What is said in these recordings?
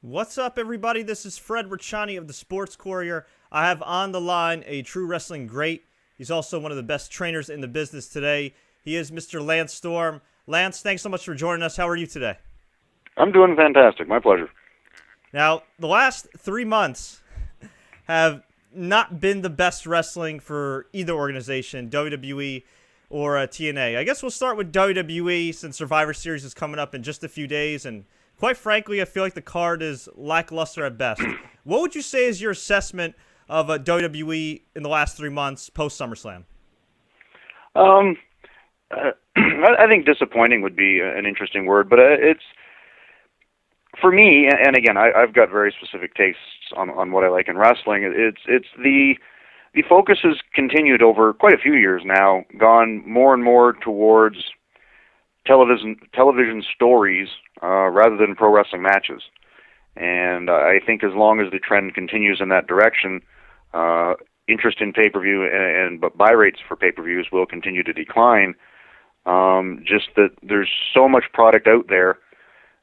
What's up, everybody? This is Fred Richani of the Sports Courier. I have on the line a true wrestling great. He's also one of the best trainers in the business today. He is Mr. Lance Storm. Lance, thanks so much for joining us. How are you today? I'm doing fantastic. My pleasure. Now, the last 3 months have not been the best wrestling for either organization, WWE or TNA. I guess we'll start with WWE since Survivor Series is coming up in just a few days, and quite frankly, I feel like the card is lackluster at best. What would you say is your assessment of WWE in the last 3 months post SummerSlam? I think disappointing would be an interesting word, but it's for me. And again, I've got very specific tastes on what I like in wrestling. It's the focus has continued over quite a few years now, gone more and more towards television stories rather than pro wrestling matches. And I think as long as the trend continues in that direction, interest in pay-per-view and buy rates for pay-per-views will continue to decline. Just that there's so much product out there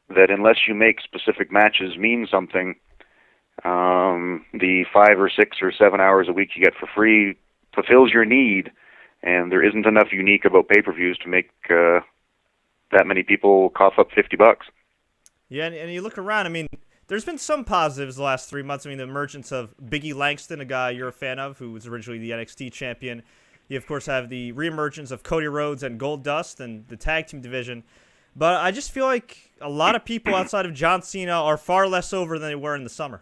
that unless you make specific matches mean something, the 5 or 6 or 7 hours a week you get for free fulfills your need, and there isn't enough unique about pay-per-views to make that many people cough up $50. Yeah, and you look around, I mean, there's been some positives the last 3 months. I mean, the emergence of Biggie Langston, a guy you're a fan of, who was originally the NXT champion. You, of course, have the reemergence of Cody Rhodes and Goldust and the tag team division. But I just feel like a lot of people outside of John Cena are far less over than they were in the summer.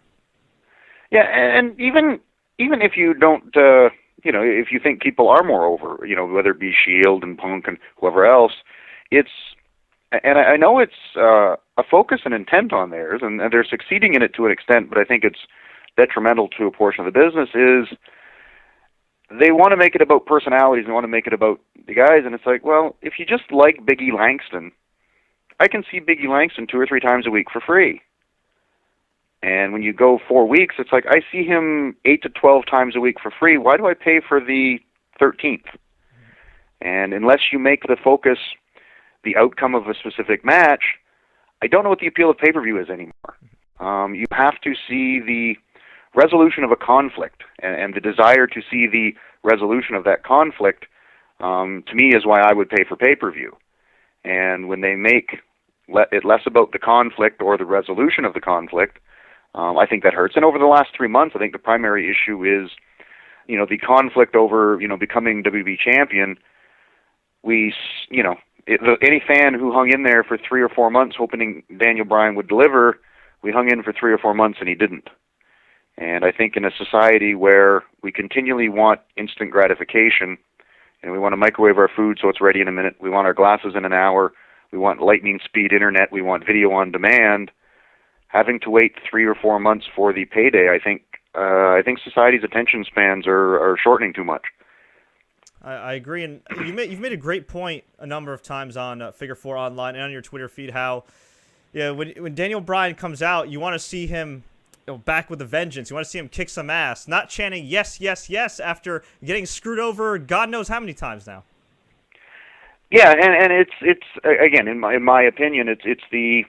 Yeah, and even if you don't, if you think people are more over, whether it be Shield and Punk and whoever else, and I know it's a focus and intent on theirs, and they're succeeding in it to an extent, but I think it's detrimental to a portion of the business, is they want to make it about personalities, they want to make it about the guys, and it's like, well, if you just like Biggie Langston, I can see Biggie Langston 2 or 3 times a week for free. And when you go 4 weeks, it's like, I see him 8 to 12 times a week for free. Why do I pay for the 13th? And unless you make the focus the outcome of a specific match, I don't know what the appeal of pay-per-view is anymore. You have to see the resolution of a conflict, and the desire to see the resolution of that conflict, to me, is why I would pay for pay-per-view. And when they make it less about the conflict or the resolution of the conflict, I think that hurts. And over the last 3 months, I think the primary issue is, the conflict over, becoming WWE champion. Any fan who hung in there for 3 or 4 months hoping Daniel Bryan would deliver, we hung in for 3 or 4 months and he didn't. And I think in a society where we continually want instant gratification, and we want to microwave our food so it's ready in a minute, we want our glasses in an hour, we want lightning speed internet, we want video on demand, having to wait 3 or 4 months for the payday, I think society's attention spans are shortening too much. I agree, and you've made a great point a number of times on Figure 4 Online and on your Twitter feed, how when Daniel Bryan comes out, you want to see him back with a vengeance. You want to see him kick some ass, not chanting yes, yes, yes after getting screwed over God knows how many times now. Yeah, and it's again, in my opinion, it's the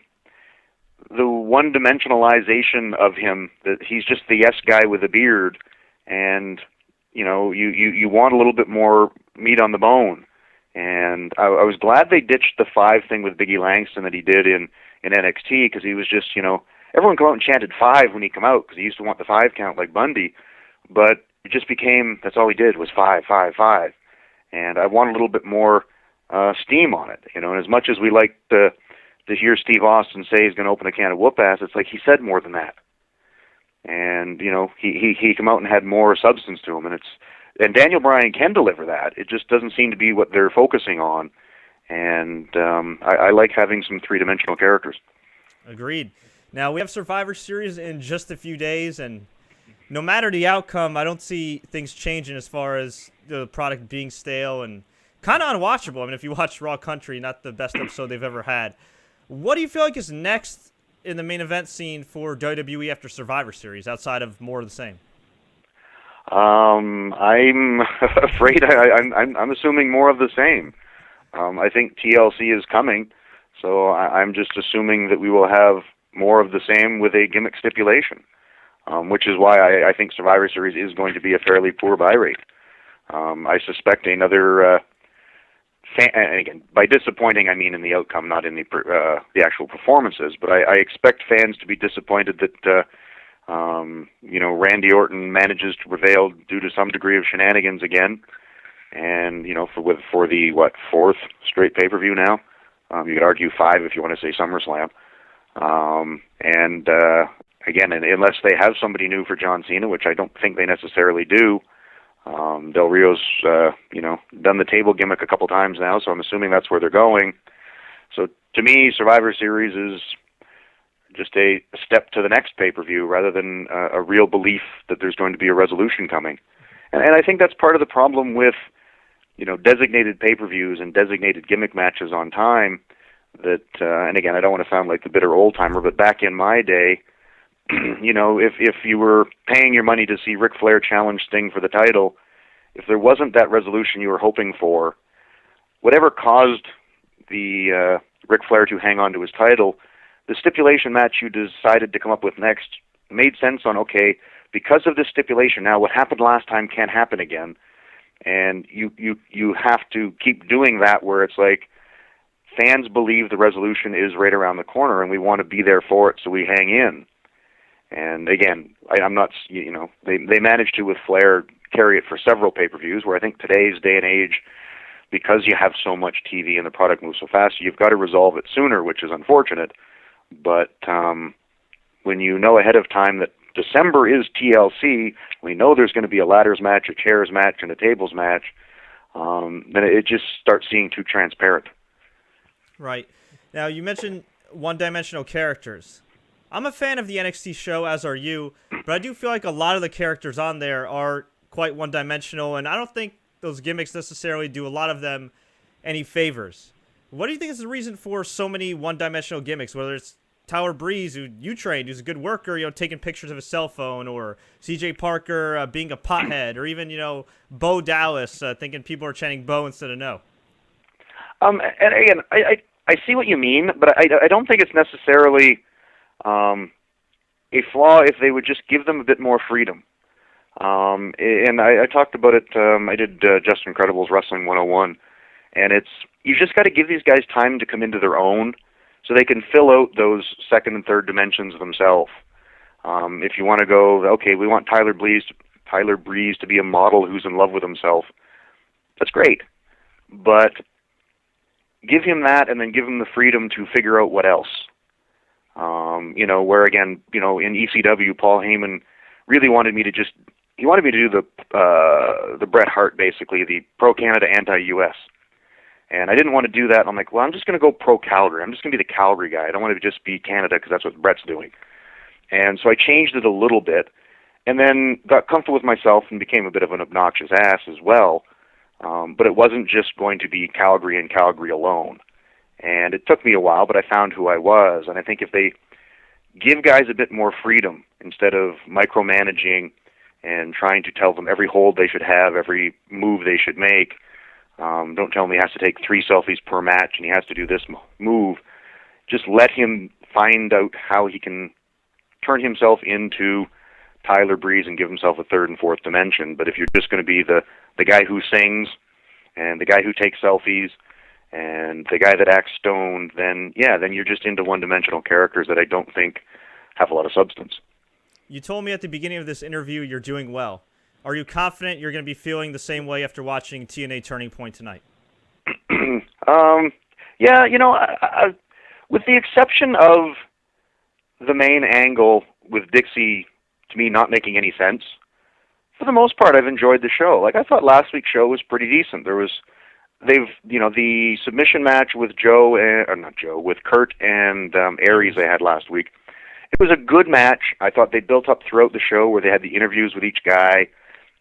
one-dimensionalization of him, that he's just the yes guy with a beard, and you want a little bit more meat on the bone. And I was glad they ditched the 5 thing with Biggie Langston that he did in NXT, because he was just, everyone come out and chanted 5 when he come out, because he used to want the 5 count like Bundy, but it just became, that's all he did was 5, 5, 5. And I want a little bit more steam on it, and as much as we like to hear Steve Austin say he's going to open a can of whoop-ass, it's like he said more than that. And, he came out and had more substance to him, and Daniel Bryan can deliver that. It just doesn't seem to be what they're focusing on, and I like having some 3-dimensional characters. Agreed. Now, we have Survivor Series in just a few days, and no matter the outcome, I don't see things changing as far as the product being stale and kind of unwatchable. I mean, if you watch Raw Country, not the best episode they've ever had. What do you feel like is next in the main event scene for WWE after Survivor Series, outside of more of the same? I'm afraid I'm assuming more of the same. I think TLC is coming, so I'm just assuming that we will have more of the same with a gimmick stipulation, which is why I think Survivor Series is going to be a fairly poor buy rate. I suspect another, and again, by disappointing I mean in the outcome, not in the actual performances, but I expect fans to be disappointed that Randy Orton manages to prevail due to some degree of shenanigans again, and for the fourth straight pay-per-view now. You could argue 5 if you want to say SummerSlam. Again, unless they have somebody new for John Cena, which I don't think they necessarily do. Del Rio's, done the table gimmick a couple times now, so I'm assuming that's where they're going. So to me, Survivor Series is just a step to the next pay-per-view rather than a real belief that there's going to be a resolution coming. And I think that's part of the problem with, designated pay-per-views and designated gimmick matches on time. That, and again, I don't want to sound like the bitter old-timer, but back in my day, if you were paying your money to see Ric Flair challenge Sting for the title, if there wasn't that resolution you were hoping for, whatever caused the Ric Flair to hang on to his title, the stipulation match you decided to come up with next made sense on, okay, because of this stipulation, now what happened last time can't happen again. And you have to keep doing that where it's like fans believe the resolution is right around the corner and we want to be there for it, so we hang in. And again, I'm not, they managed to, with Flair, carry it for several pay-per-views, where I think today's day and age, because you have so much TV and the product moves so fast, you've got to resolve it sooner, which is unfortunate. But when you know ahead of time that December is TLC, we know there's going to be a ladders match, a chairs match, and a tables match, then it just starts seeming too transparent. Right. Now, you mentioned one-dimensional characters. I'm a fan of the NXT show, as are you, but I do feel like a lot of the characters on there are quite one-dimensional, and I don't think those gimmicks necessarily do a lot of them any favors. What do you think is the reason for so many one-dimensional gimmicks, whether it's Tyler Breeze, who you trained, who's a good worker, taking pictures of his cell phone, or CJ Parker being a pothead, or even, Bo Dallas thinking people are chanting Bo instead of no? And again, I see what you mean, but I don't think it's necessarily a flaw if they would just give them a bit more freedom. And I talked about it, I did Justin Credible's Wrestling 101, and you just got to give these guys time to come into their own so they can fill out those second and third dimensions themselves. If you want to go, okay, we want Tyler Breeze to be a model who's in love with himself, that's great. But give him that and then give him the freedom to figure out what else. Where again, in ECW, Paul Heyman really wanted me to do the Bret Hart, basically, the pro-Canada, anti-US. And I didn't want to do that. I'm like, well, I'm just going to go pro-Calgary. I'm just going to be the Calgary guy. I don't want to just be Canada because that's what Bret's doing. And so I changed it a little bit and then got comfortable with myself and became a bit of an obnoxious ass as well. But it wasn't just going to be Calgary and Calgary alone. And it took me a while, but I found who I was. And I think if they give guys a bit more freedom instead of micromanaging and trying to tell them every hold they should have, every move they should make, don't tell him he has to take 3 selfies per match and he has to do this move. Just let him find out how he can turn himself into Tyler Breeze and give himself a third and fourth dimension. But if you're just going to be the guy who sings and the guy who takes selfies and the guy that acts stoned, then you're just into one-dimensional characters that I don't think have a lot of substance. You told me at the beginning of this interview you're doing well. Are you confident you're going to be feeling the same way after watching TNA Turning Point tonight? Yeah, with the exception of the main angle with Dixie, to me, not making any sense, for the most part, I've enjoyed the show. Like, I thought last week's show was pretty decent. The submission match with with Kurt and Aries they had last week, it was a good match. I thought they built up throughout the show where they had the interviews with each guy,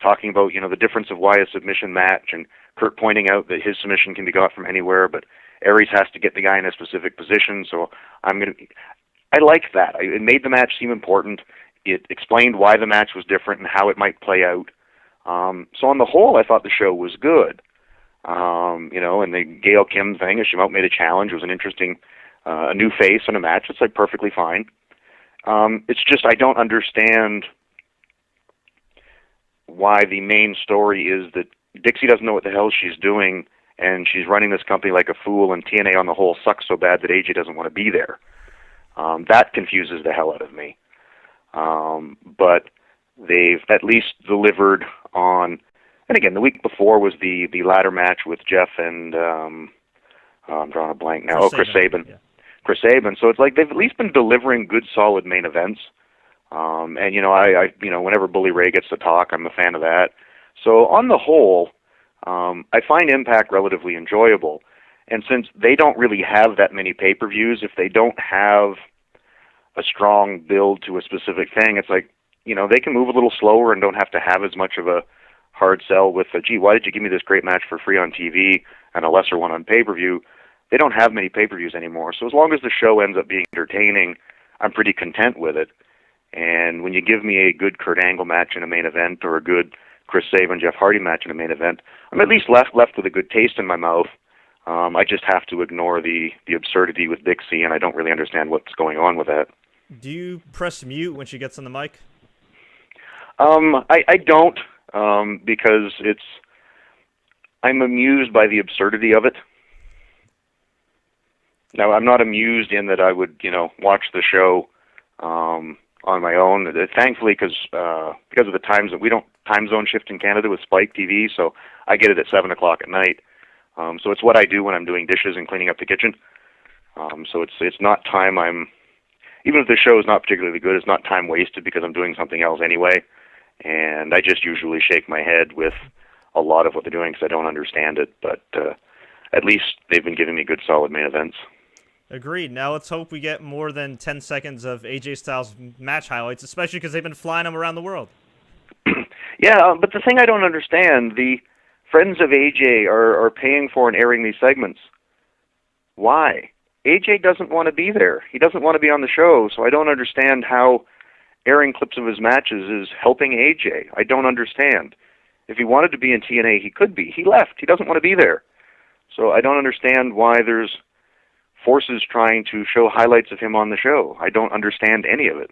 talking about, the difference of why a submission match, and Kurt pointing out that his submission can be got from anywhere, but Aries has to get the guy in a specific position, so I liked that. It made the match seem important. It explained why the match was different and how it might play out. So on the whole, I thought the show was good. And the Gail Kim thing, as she made a challenge, was an interesting, a new face in a match. It's like perfectly fine. It's just I don't understand why the main story is that Dixie doesn't know what the hell she's doing, and she's running this company like a fool, and TNA on the whole sucks so bad that AJ doesn't want to be there. That confuses the hell out of me. But they've at least delivered on, and again, the week before was the ladder match with Jeff and, I'm drawing a blank now, Chris Sabin. Yeah. Chris Sabin. So it's like they've at least been delivering good, solid main events. And, I whenever Bully Ray gets to talk, I'm a fan of that. So on the whole, I find Impact relatively enjoyable. And since they don't really have that many pay-per-views, if they don't have a strong build to a specific thing, it's like, they can move a little slower and don't have to have as much of a hard sell with, gee, why did you give me this great match for free on TV and a lesser one on pay-per-view? They don't have many pay-per-views anymore. So as long as the show ends up being entertaining, I'm pretty content with it. And when you give me a good Kurt Angle match in a main event or a good Chris Sabin, Jeff Hardy match in a main event, I'm at least left with a good taste in my mouth. I just have to ignore the absurdity with Dixie, and I don't really understand what's going on with that. Do you press mute when she gets on the mic? I don't, because I'm amused by the absurdity of it. Now, I'm not amused in that I would, watch the show on my own. Thankfully, because of the times that we don't time zone shift in Canada with Spike TV, so I get it at 7 o'clock at night. So it's what I do when I'm doing dishes and cleaning up the kitchen. So it's not time even if the show is not particularly good, it's not time wasted because I'm doing something else anyway. And I just usually shake my head with a lot of what they're doing because I don't understand it. But at least they've been giving me good, solid main events. Agreed. Now let's hope we get more than 10 seconds of AJ Styles match highlights, especially because they've been flying them around the world. Yeah, but the thing I don't understand, the friends of AJ are paying for and airing these segments. Why? AJ doesn't want to be there. He doesn't want to be on the show, so I don't understand how airing clips of his matches is helping AJ. I don't understand. If he wanted to be in TNA, he could be. He left. He doesn't want to be there. So I don't understand why there's forces trying to show highlights of him on the show. I don't understand any of it.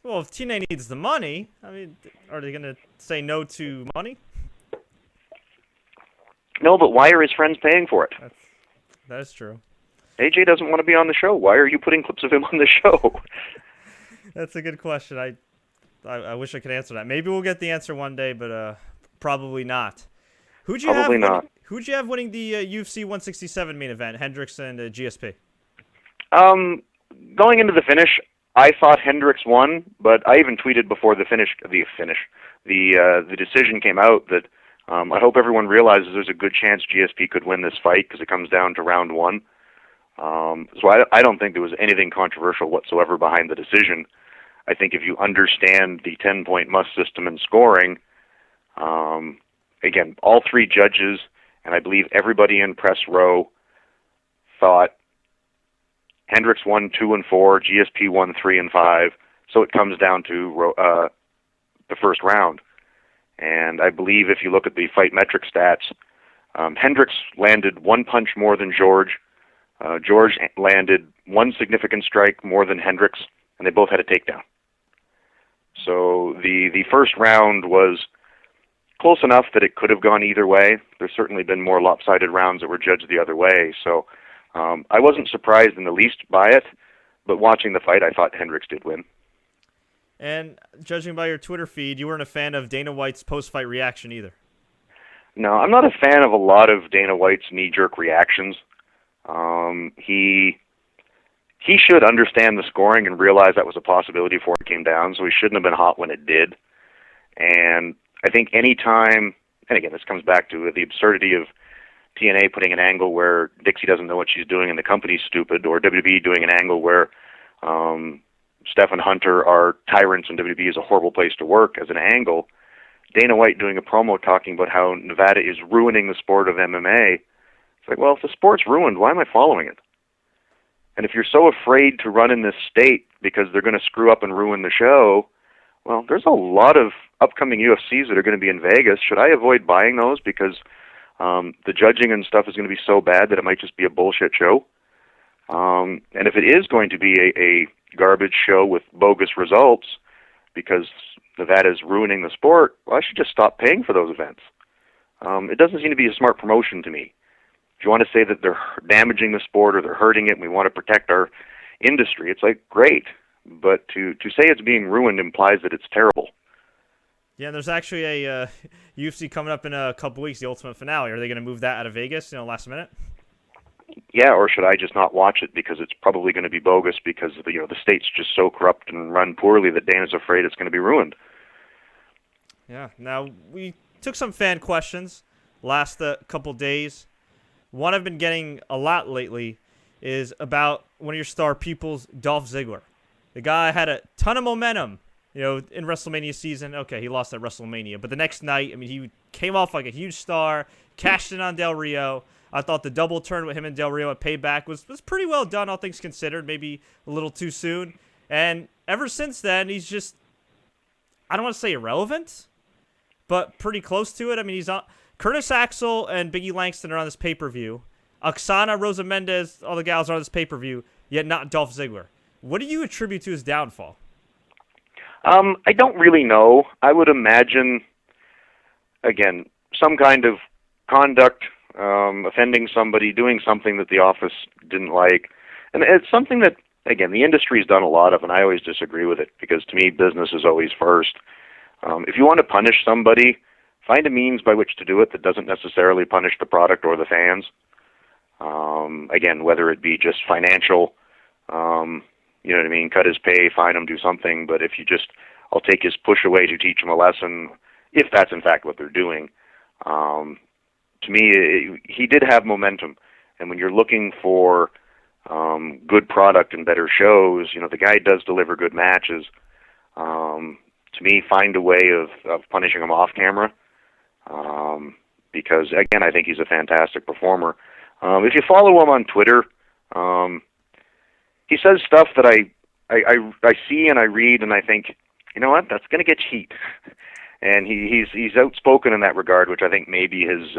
Well, if TNA needs the money, are they going to say no to money? No, but why are his friends paying for it? That's true. AJ doesn't want to be on the show. Why are you putting clips of him on the show? That's a good question. I wish I could answer that. Maybe we'll get the answer one day, but probably not. Who'd you have winning the UFC 167 main event, Hendricks and GSP? Going into the finish, I thought Hendricks won, but I even tweeted before the decision came out that I hope everyone realizes there's a good chance GSP could win this fight because it comes down to round one. So I don't think there was anything controversial whatsoever behind the decision. I think if you understand the 10-point must system and scoring, again, all three judges, and I believe everybody in press row thought Hendricks won 2 and 4, GSP won 3 and 5, so it comes down to the first round. And I believe if you look at the fight metric stats, Hendricks landed 1 punch more than George. George landed 1 significant strike more than Hendricks, and they both had a takedown. So the first round was close enough that it could have gone either way. There's certainly been more lopsided rounds that were judged the other way. So I wasn't surprised in the least by it, but watching the fight, I thought Hendricks did win. And judging by your Twitter feed, you weren't a fan of Dana White's post-fight reaction either. No, I'm not a fan of a lot of Dana White's knee-jerk reactions. He should understand the scoring and realize that was a possibility before it came down, so he shouldn't have been hot when it did. And I think any time, and again, this comes back to the absurdity of TNA putting an angle where Dixie doesn't know what she's doing and the company's stupid, or WWE doing an angle where Steph and Hunter are tyrants and WWE is a horrible place to work as an angle. Dana White doing a promo talking about how Nevada is ruining the sport of MMA. It's like, well, if the sport's ruined, why am I following it? And if you're so afraid to run in this state because they're going to screw up and ruin the show, well, there's a lot of upcoming UFCs that are going to be in Vegas. Should I avoid buying those because the judging and stuff is going to be so bad that it might just be a bullshit show? And if it is going to be garbage show with bogus results because Nevada is ruining the sport, well, I should just stop paying for those events. It doesn't seem to be a smart promotion to me. If you want to say that they're damaging the sport or they're hurting it and we want to protect our industry, it's like, great. But to say it's being ruined implies that it's terrible. Yeah, there's actually a UFC coming up in a couple weeks, the Ultimate Finale. Are they going to move that out of Vegas, last minute? Yeah, or should I just not watch it because it's probably going to be bogus because the state's just so corrupt and run poorly that Dana's afraid it's going to be ruined. Yeah. Now, we took some fan questions last couple days. One I've been getting a lot lately is about one of your star pupils, Dolph Ziggler. The guy had a ton of momentum, in WrestleMania season. Okay, he lost at WrestleMania, but the next night, he came off like a huge star, cashed in on Del Rio. I thought the double turn with him and Del Rio at Payback was pretty well done, all things considered, maybe a little too soon. And ever since then, he's just, I don't want to say irrelevant, but pretty close to it. He's on. Curtis Axel and Biggie Langston are on this pay-per-view. Oksana, Rosa Mendez, all the gals are on this pay-per-view, yet not Dolph Ziggler. What do you attribute to his downfall? I don't really know. I would imagine, again, some kind of conduct, offending somebody, doing something that the office didn't like. And it's something that, again, the industry's done a lot of, and I always disagree with it, because to me, business is always first. If you want to punish somebody, find a means by which to do it that doesn't necessarily punish the product or the fans. Again, whether it be just financial, you know what I mean, cut his pay, fine him, do something. But if you just, I'll take his push away to teach him a lesson, if that's in fact what they're doing. To me, he did have momentum. And when you're looking for good product and better shows, the guy does deliver good matches. To me, find a way of punishing him off camera. Because, again, I think he's a fantastic performer. If you follow him on Twitter, he says stuff that I see and I read and I think, you know what, that's going to get heat. And he's outspoken in that regard, which I think may be his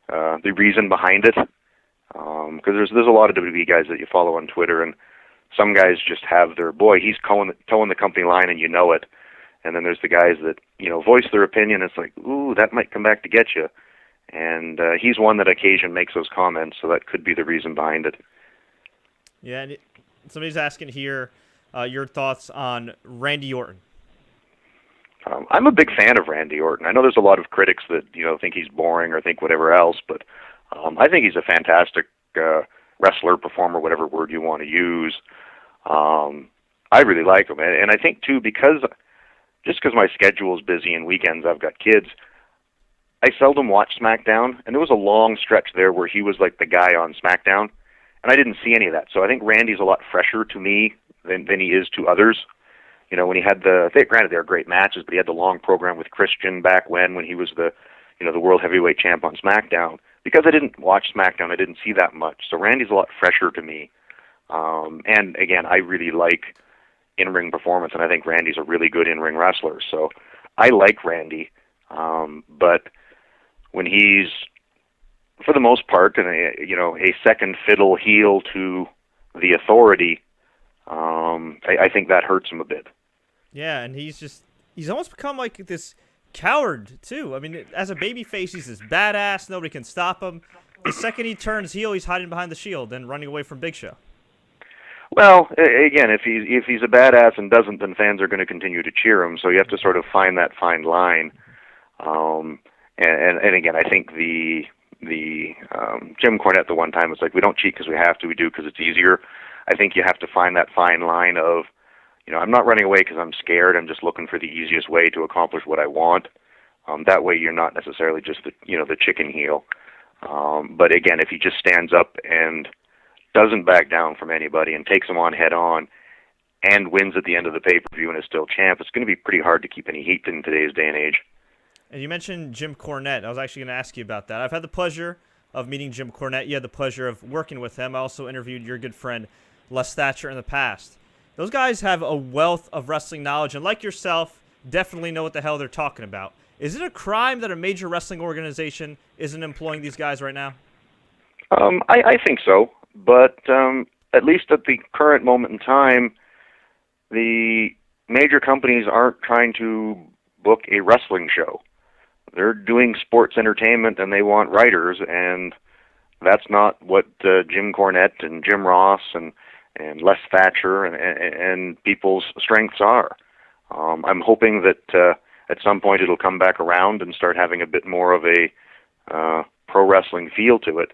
the reason behind it. Because there's a lot of WWE guys that you follow on Twitter, and some guys just have their, boy, he's towing the company line and you know it. And then there's the guys that, voice their opinion. It's like, ooh, that might come back to get you. And he's one that occasionally makes those comments, so that could be the reason behind it. Yeah, and somebody's asking here your thoughts on Randy Orton. I'm a big fan of Randy Orton. I know there's a lot of critics that, think he's boring or think whatever else, but I think he's a fantastic wrestler, performer, whatever word you want to use. I really like him. And I think, too, because my schedule is busy and weekends I've got kids, I seldom watch SmackDown, and there was a long stretch there where he was like the guy on SmackDown, and I didn't see any of that. So I think Randy's a lot fresher to me than he is to others. When he had granted they were great matches, but he had the long program with Christian back when he was the World Heavyweight Champ on SmackDown. Because I didn't watch SmackDown, I didn't see that much. So Randy's a lot fresher to me. And again, I really like in-ring performance, and I think Randy's a really good in-ring wrestler. So I like Randy, but when he's, for the most part, a second fiddle heel to the authority, I think that hurts him a bit. Yeah, and he's almost become like this coward, too. As a babyface, he's this badass. Nobody can stop him. The second he turns heel, he's hiding behind the Shield and running away from Big Show. Well, again, if he's a badass and doesn't, then fans are going to continue to cheer him. So you have to sort of find that fine line. And again, I think the Jim Cornette the one time was like, we don't cheat because we have to, we do because it's easier. I think you have to find that fine line of, I'm not running away because I'm scared. I'm just looking for the easiest way to accomplish what I want. That way, you're not necessarily just the chicken heel. But again, if he just stands up and doesn't back down from anybody and takes them on head on and wins at the end of the pay-per-view and is still champ, it's going to be pretty hard to keep any heat in today's day and age. And you mentioned Jim Cornette. I was actually going to ask you about that. I've had the pleasure of meeting Jim Cornette. You had the pleasure of working with him. I also interviewed your good friend, Les Thatcher, in the past. Those guys have a wealth of wrestling knowledge, and like yourself, definitely know what the hell they're talking about. Is it a crime that a major wrestling organization isn't employing these guys right now? I think so. But, at least at the current moment in time, the major companies aren't trying to book a wrestling show. They're doing sports entertainment, and they want writers, and that's not what Jim Cornette and Jim Ross and Les Thatcher and people's strengths are. I'm hoping that at some point it'll come back around and start having a bit more of a pro wrestling feel to it,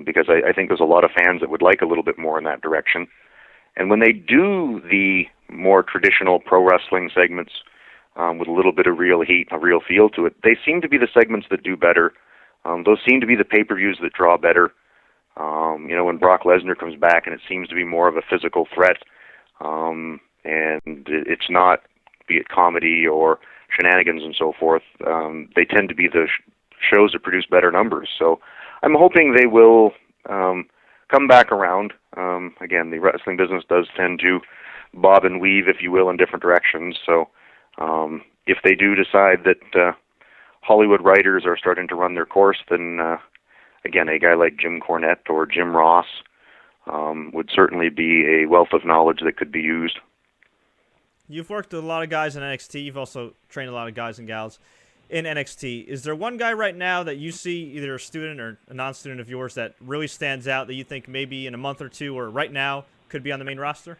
because I think there's a lot of fans that would like a little bit more in that direction. And when they do the more traditional pro wrestling segments with a little bit of real heat, a real feel to it, they seem to be the segments that do better. Those seem to be the pay-per-views that draw better. When Brock Lesnar comes back and it seems to be more of a physical threat, and it's not, be it comedy or shenanigans and so forth, they tend to be the shows that produce better numbers. So I'm hoping they will come back around. Again, the wrestling business does tend to bob and weave, if you will, in different directions. So if they do decide that Hollywood writers are starting to run their course, then again, a guy like Jim Cornette or Jim Ross would certainly be a wealth of knowledge that could be used. You've worked with a lot of guys in NXT. You've also trained a lot of guys and gals in NXT. Is there one guy right now that you see, either a student or a non-student of yours, that really stands out that you think maybe in a month or two or right now could be on the main roster?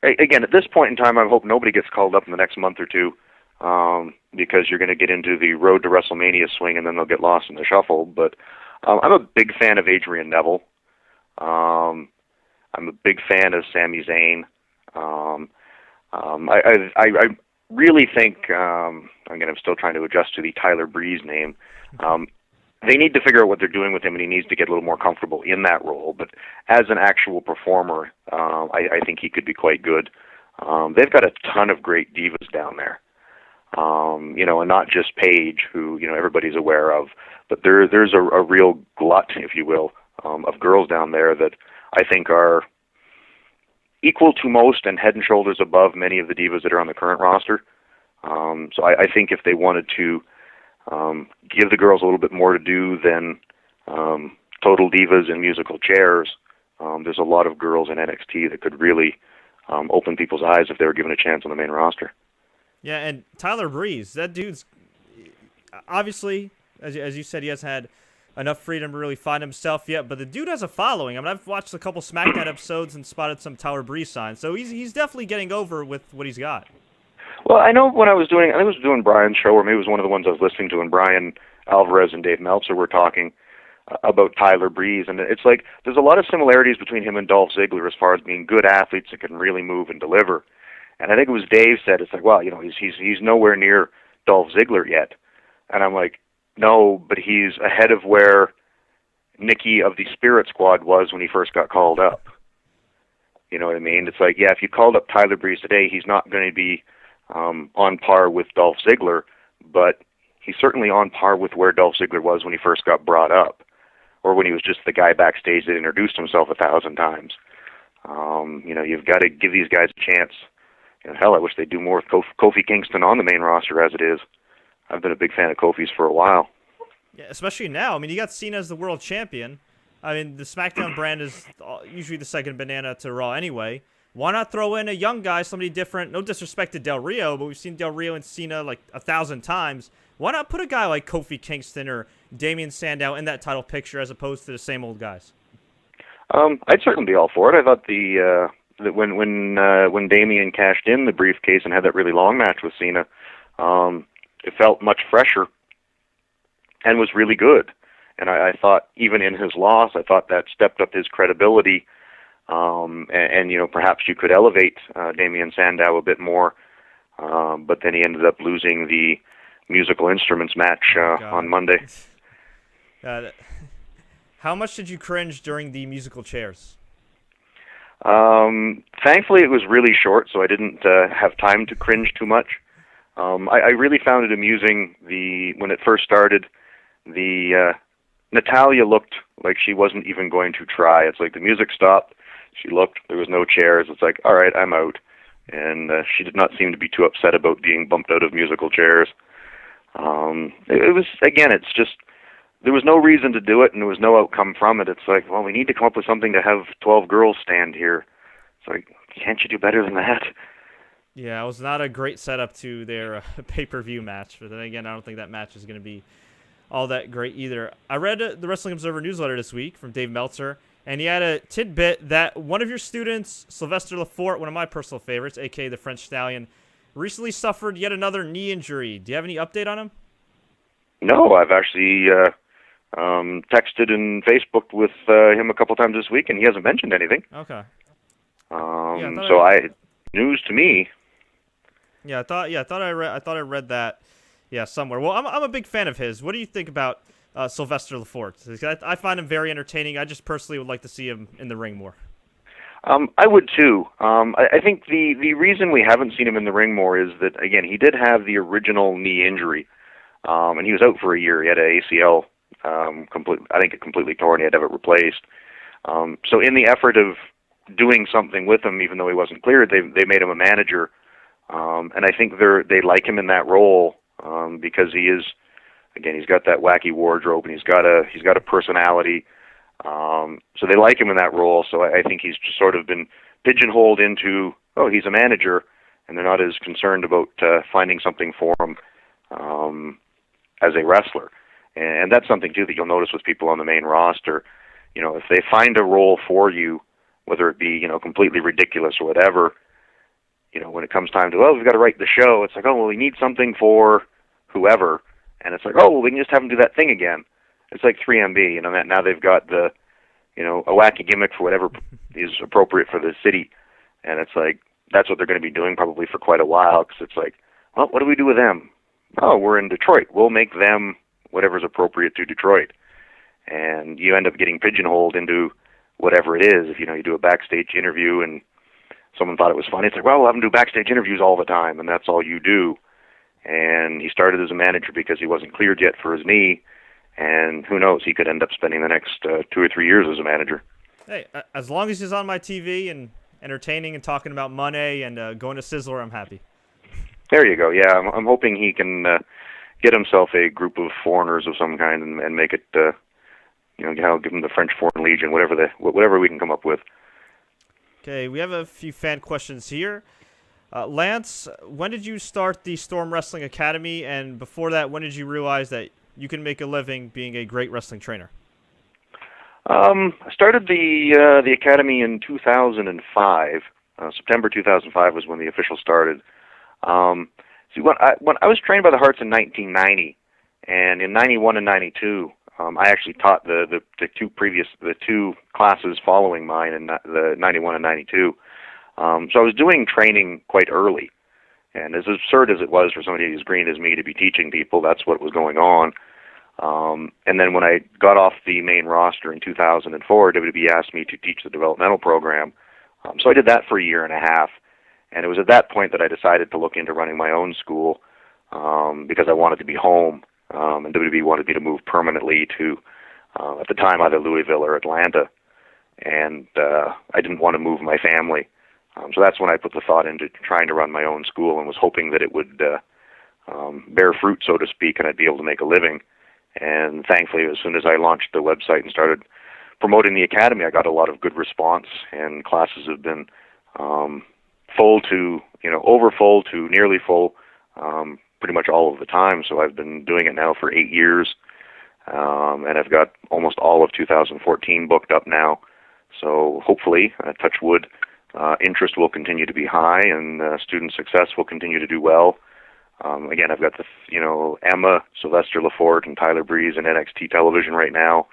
Again, at this point in time, I hope nobody gets called up in the next month or two, because you're going to get into the road to WrestleMania swing and then they'll get lost in the shuffle. But I'm a big fan of Adrian Neville. I'm a big fan of Sami Zayn. I really think, I'm still trying to adjust to the Tyler Breeze name. They need to figure out what they're doing with him, and he needs to get a little more comfortable in that role. But as an actual performer, I think he could be quite good. They've got a ton of great divas down there, and not just Paige, who everybody's aware of, but there's a real glut, if you will, of girls down there that I think are equal to most and head and shoulders above many of the divas that are on the current roster. So I think if they wanted to give the girls a little bit more to do than total divas and musical chairs, there's a lot of girls in NXT that could really open people's eyes if they were given a chance on the main roster. Yeah, and Tyler Breeze, that dude's obviously, as you said, he hasn't had enough freedom to really find himself yet, but the dude has a following. I mean, I've watched a couple SmackDown episodes and spotted some Tyler Breeze signs, so he's definitely getting over with what he's got. Well, I know when I was doing Bryan's show, or maybe it was one of the ones I was listening to, and Bryan Alvarez and Dave Meltzer were talking about Tyler Breeze, and it's like there's a lot of similarities between him and Dolph Ziggler as far as being good athletes that can really move and deliver. And I think it was Dave said, it's like, well, he's nowhere near Dolph Ziggler yet. And I'm like, no, but he's ahead of where Nikki of the Spirit Squad was when he first got called up. You know what I mean? It's like, yeah, if you called up Tyler Breeze today, he's not going to be on par with Dolph Ziggler, but he's certainly on par with where Dolph Ziggler was when he first got brought up, or when he was just the guy backstage that introduced himself 1,000 times. You've got to give these guys a chance. Hell, I wish they'd do more with Kofi Kingston on the main roster as it is. I've been a big fan of Kofi's for a while. Yeah, especially now. I mean, you got Cena as the world champion. I mean, the SmackDown brand is usually the second banana to Raw anyway. Why not throw in a young guy, somebody different? No disrespect to Del Rio, but we've seen Del Rio and Cena like 1,000 times. Why not put a guy like Kofi Kingston or Damien Sandow in that title picture as opposed to the same old guys? I'd certainly be all for it. I thought that when Damien cashed in the briefcase and had that really long match with Cena, it felt much fresher and was really good. And I thought even in his loss, I thought that stepped up his credibility. And perhaps you could elevate Damien Sandow a bit more. But then he ended up losing the musical instruments match on Monday. How much did you cringe during the musical chairs? Thankfully, it was really short, so I didn't have time to cringe too much. I really found it amusing when it first started. Natalya looked like she wasn't even going to try. It's like the music stopped. She looked. There was no chairs. It's like, all right, I'm out. And she did not seem to be too upset about being bumped out of musical chairs. It was, again, it's just there was no reason to do it, and there was no outcome from it. It's like, well, we need to come up with something to have 12 girls stand here. It's like, can't you do better than that? Yeah, it was not a great setup to their pay-per-view match. But then again, I don't think that match is going to be all that great either. I read the Wrestling Observer newsletter this week from Dave Meltzer, and he had a tidbit that one of your students, Sylvester Lefort, one of my personal favorites, a.k.a. the French Stallion, recently suffered yet another knee injury. Do you have any update on him? No, I've actually texted and Facebooked with him a couple times this week, and he hasn't mentioned anything. Okay. News to me. Yeah, I thought I read that. Yeah, somewhere. Well, I'm a big fan of his. What do you think about Sylvester Lefort? I find him very entertaining. I just personally would like to see him in the ring more. I would too. I think the reason we haven't seen him in the ring more is that, again, he did have the original knee injury, and he was out for a year. He had an ACL, I think it completely torn. He had to have it replaced. So in the effort of doing something with him, even though he wasn't cleared, they made him a manager, and I think they like him in that role because he is, again, he's got that wacky wardrobe and he's got a personality. So they like him in that role. So I think he's just sort of been pigeonholed into, oh, he's a manager, and they're not as concerned about finding something for him as a wrestler. And that's something too that you'll notice with people on the main roster. You know, if they find a role for you, whether it be, completely ridiculous or whatever, when it comes time to, we've got to write the show, it's like, oh, well, we need something for whoever. And it's like, oh, well, we can just have them do that thing again. It's like 3MB, now they've got the, a wacky gimmick for whatever is appropriate for the city. And it's like, that's what they're going to be doing probably for quite a while, because it's like, well, what do we do with them? Oh, we're in Detroit. We'll make them whatever's appropriate to Detroit. And you end up getting pigeonholed into whatever it is. If, you do a backstage interview and someone thought it was funny, it's like, well, we'll have them do backstage interviews all the time, and that's all you do. And he started as a manager because he wasn't cleared yet for his knee, and who knows, he could end up spending the next 2 or 3 years as a manager. Hey, as long as he's on my TV and entertaining and talking about money and going to Sizzler, I'm happy. There you go. Yeah, I'm hoping he can get himself a group of foreigners of some kind and make it, give him the French Foreign Legion, whatever we can come up with. Okay, we have a few fan questions here. Lance, when did you start the Storm Wrestling Academy? And before that, when did you realize that you can make a living being a great wrestling trainer? I started the academy in 2005. September 2005 was when the official started. When I was trained by the Hearts in 1990, and in 91 and 92, I actually taught the two classes following mine in the 91 and 92. So I was doing training quite early, and as absurd as it was for somebody as green as me to be teaching people, that's what was going on. And then when I got off the main roster in 2004, WWE asked me to teach the developmental program. So I did that for a year and a half, and it was at that point that I decided to look into running my own school because I wanted to be home, and WWE wanted me to move permanently to, at the time, either Louisville or Atlanta, and I didn't want to move my family. So that's when I put the thought into trying to run my own school and was hoping that it would bear fruit, so to speak, and I'd be able to make a living. And thankfully, as soon as I launched the website and started promoting the academy, I got a lot of good response, and classes have been full to, over full to nearly full pretty much all of the time. So I've been doing it now for 8 years, and I've got almost all of 2014 booked up now. So hopefully, touch wood, interest will continue to be high, and student success will continue to do well. Again, I've got Emma, Sylvester Lefort, and Tyler Breeze in NXT television right now,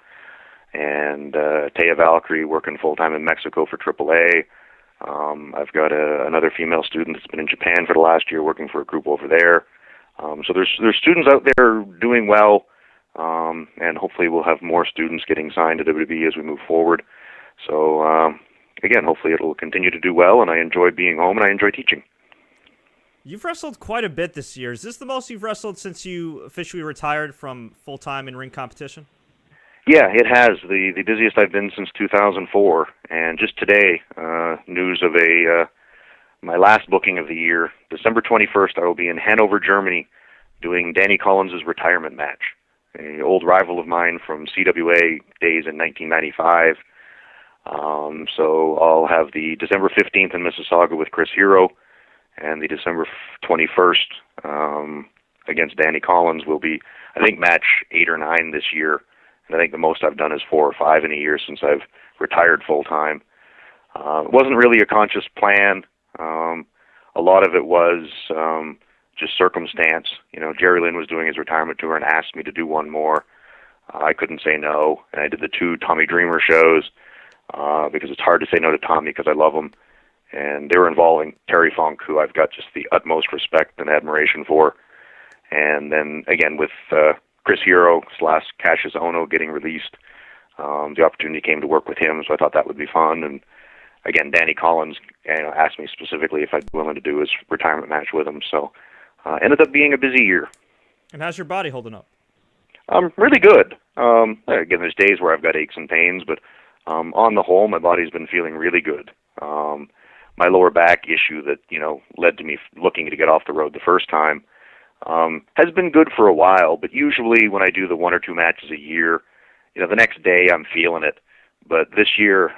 and Taya Valkyrie working full-time in Mexico for AAA. I've got another female student that's been in Japan for the last year working for a group over there. So there's students out there doing well, and hopefully we'll have more students getting signed to WWE as we move forward. So again, hopefully it'll continue to do well, and I enjoy being home, and I enjoy teaching. You've wrestled quite a bit this year. Is this the most you've wrestled since you officially retired from full-time in-ring competition? Yeah, it has. The busiest I've been since 2004. And just today, news of my last booking of the year. December 21st, I will be in Hanover, Germany, doing Danny Collins' retirement match. an old rival of mine from CWA days in 1995. So I'll have the December 15th in Mississauga with Chris Hero, and the December 21st against Danny Collins will be, I think, match 8 or 9 this year. And I think the most I've done is 4 or 5 in a year since I've retired full-time. It wasn't really a conscious plan. A lot of it was just circumstance. You know, Jerry Lynn was doing his retirement tour and asked me to do one more. I couldn't say no, and I did the 2 Tommy Dreamer shows because it's hard to say no to Tommy because I love him. And they were involving Terry Funk, who I've got just the utmost respect and admiration for. And then, again, with Chris Hero / Cassius Ohno getting released, the opportunity came to work with him, so I thought that would be fun. And again, Danny Collins asked me specifically if I'd be willing to do his retirement match with him. So ended up being a busy year. And how's your body holding up? Really good. Again, there's days where I've got aches and pains, but on the whole, my body's been feeling really good. My lower back issue that, led to me looking to get off the road the first time has been good for a while, but usually when I do the 1 or 2 matches a year, the next day I'm feeling it. But this year,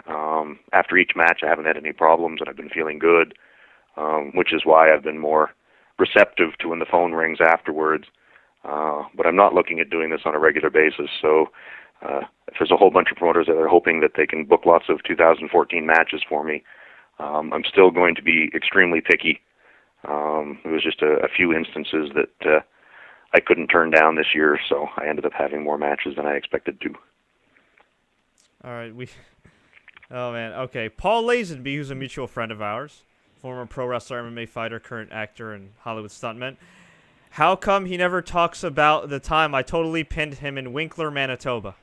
after each match, I haven't had any problems, and I've been feeling good, which is why I've been more receptive to when the phone rings afterwards. But I'm not looking at doing this on a regular basis, so if there's a whole bunch of promoters that are hoping that they can book lots of 2014 matches for me, I'm still going to be extremely picky. It was just a few instances that I couldn't turn down this year, so I ended up having more matches than I expected to. All right, oh man, okay. Paul Lazenby, who's a mutual friend of ours, former pro wrestler, MMA fighter, current actor, and Hollywood stuntman. How come he never talks about the time I totally pinned him in Winkler, Manitoba?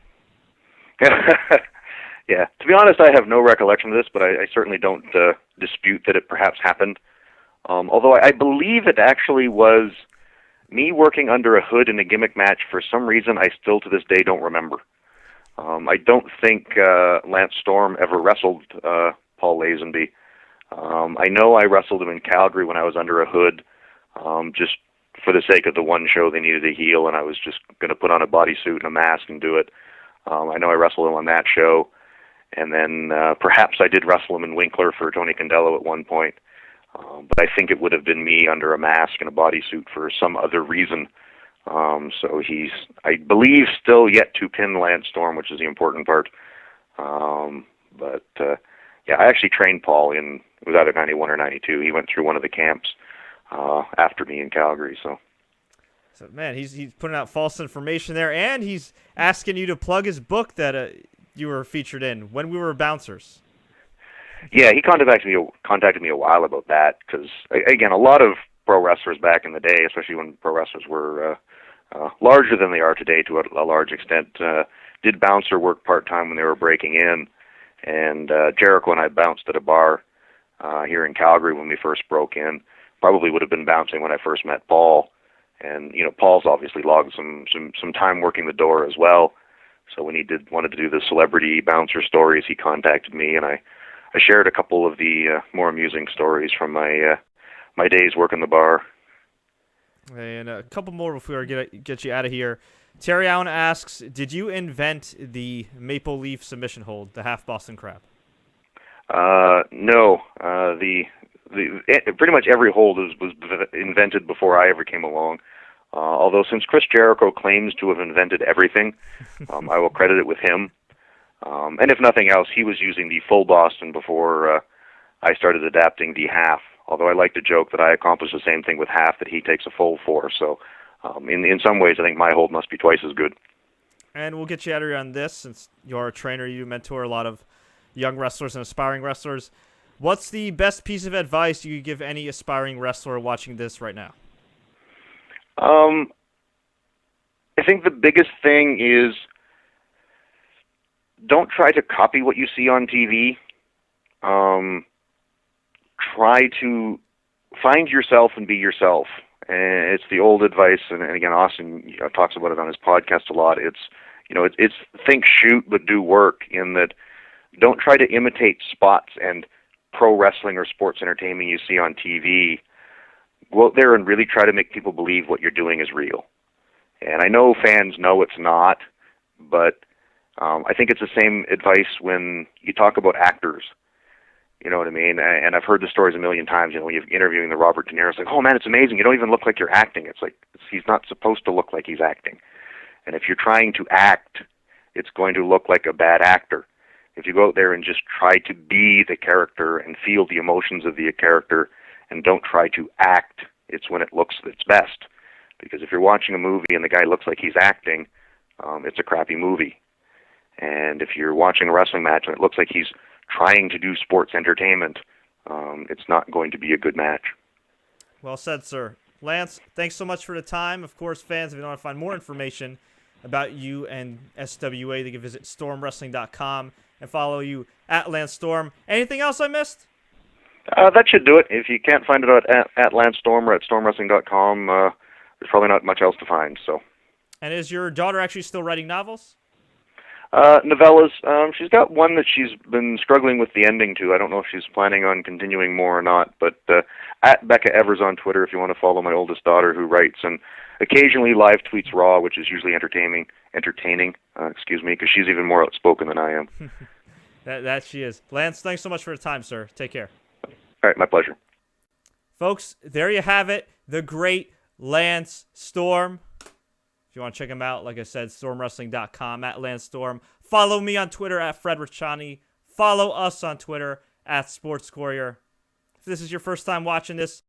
Yeah, to be honest, I have no recollection of this, but I certainly don't dispute that it perhaps happened. Although I believe it actually was me working under a hood in a gimmick match. For some reason, I still to this day don't remember. I don't think Lance Storm ever wrestled Paul Lazenby. I know I wrestled him in Calgary when I was under a hood, just for the sake of the one show they needed a heel, and I was just going to put on a bodysuit and a mask and do it. I know I wrestled him on that show, and then perhaps I did wrestle him in Winkler for Tony Condello at one point. But I think it would have been me under a mask and a bodysuit for some other reason. So he's, I believe, still yet to pin Lance Storm, which is the important part. Yeah, I actually trained Paul it was either 91 or 92. He went through one of the camps after me in Calgary. So man, he's putting out false information there, and he's asking you to plug his book that you were featured in, When We Were Bouncers. Yeah, he contacted me a while about that because, again, a lot of pro wrestlers back in the day, especially when pro wrestlers were larger than they are today to a large extent, did bouncer work part-time when they were breaking in. And Jericho and I bounced at a bar here in Calgary when we first broke in. Probably would have been bouncing when I first met Paul. And, Paul's obviously logged some time working the door as well. So when he wanted to do the celebrity bouncer stories, he contacted me, and I shared a couple of the more amusing stories from my days working the bar. And a couple more before I get you out of here. Terry Allen asks, did you invent the maple leaf submission hold, the half Boston Crab? No. Pretty much every hold was invented before I ever came along. Although since Chris Jericho claims to have invented everything, I will credit it with him. And if nothing else, he was using the full Boston before I started adapting the half. Although I like to joke that I accomplished the same thing with half that he takes a full for. So in some ways, I think my hold must be twice as good. And we'll get you out of here on this, since you're a trainer, you mentor a lot of young wrestlers and aspiring wrestlers. What's the best piece of advice you could give any aspiring wrestler watching this right now? I think the biggest thing is don't try to copy what you see on TV. Try to find yourself and be yourself. And it's the old advice, and again, Austin talks about it on his podcast a lot. It's think, shoot, but do work. In that, don't try to imitate spots and pro wrestling or sports entertainment you see on TV. Go out there and really try to make people believe what you're doing is real. And I know fans know it's not, but I think it's the same advice when you talk about actors. You know what I mean? And I've heard the stories a million times. You know, when you're interviewing the Robert De Niro, it's like, oh man, it's amazing. You don't even look like you're acting. It's like he's not supposed to look like he's acting. And if you're trying to act, it's going to look like a bad actor. If you go out there and just try to be the character and feel the emotions of the character and don't try to act, it's when it looks its best. Because if you're watching a movie and the guy looks like he's acting, it's a crappy movie. And if you're watching a wrestling match and it looks like he's trying to do sports entertainment, it's not going to be a good match. Well said, sir. Lance, thanks so much for the time. Of course, fans, if you want to find more information about you and SWA, they can visit stormwrestling.com and follow you at Lance Storm. Anything else I missed? That should do it. If you can't find it at Lance Storm or at stormwrestling.com, there's probably not much else to find. So. And is your daughter actually still writing novels? Novellas. She's got one that she's been struggling with the ending to. I don't know if she's planning on continuing more or not, but at Becca Evers on Twitter if you want to follow my oldest daughter who writes, and occasionally live tweets Raw, which is usually entertaining, because she's even more outspoken than I am. that she is. Lance, thanks so much for the time, sir. Take care. All right, my pleasure. Folks, there you have it. The great Lance Storm. If you want to check him out, like I said, stormwrestling.com, at Lance Storm. Follow me on Twitter at Fred Richani. Follow us on Twitter at Sports Courier. If this is your first time watching this,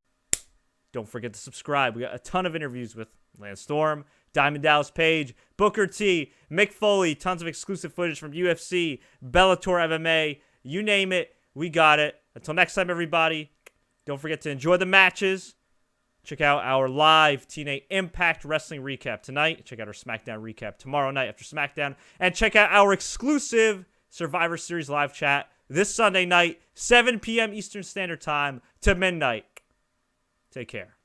don't forget to subscribe. We got a ton of interviews with Lance Storm, Diamond Dallas Page, Booker T, Mick Foley, tons of exclusive footage from UFC, Bellator MMA, you name it, we got it. Until next time, everybody, don't forget to enjoy the matches. Check out our live TNA Impact Wrestling recap tonight. Check out our SmackDown recap tomorrow night after SmackDown. And check out our exclusive Survivor Series live chat this Sunday night, 7 p.m. Eastern Standard Time to midnight. Take care.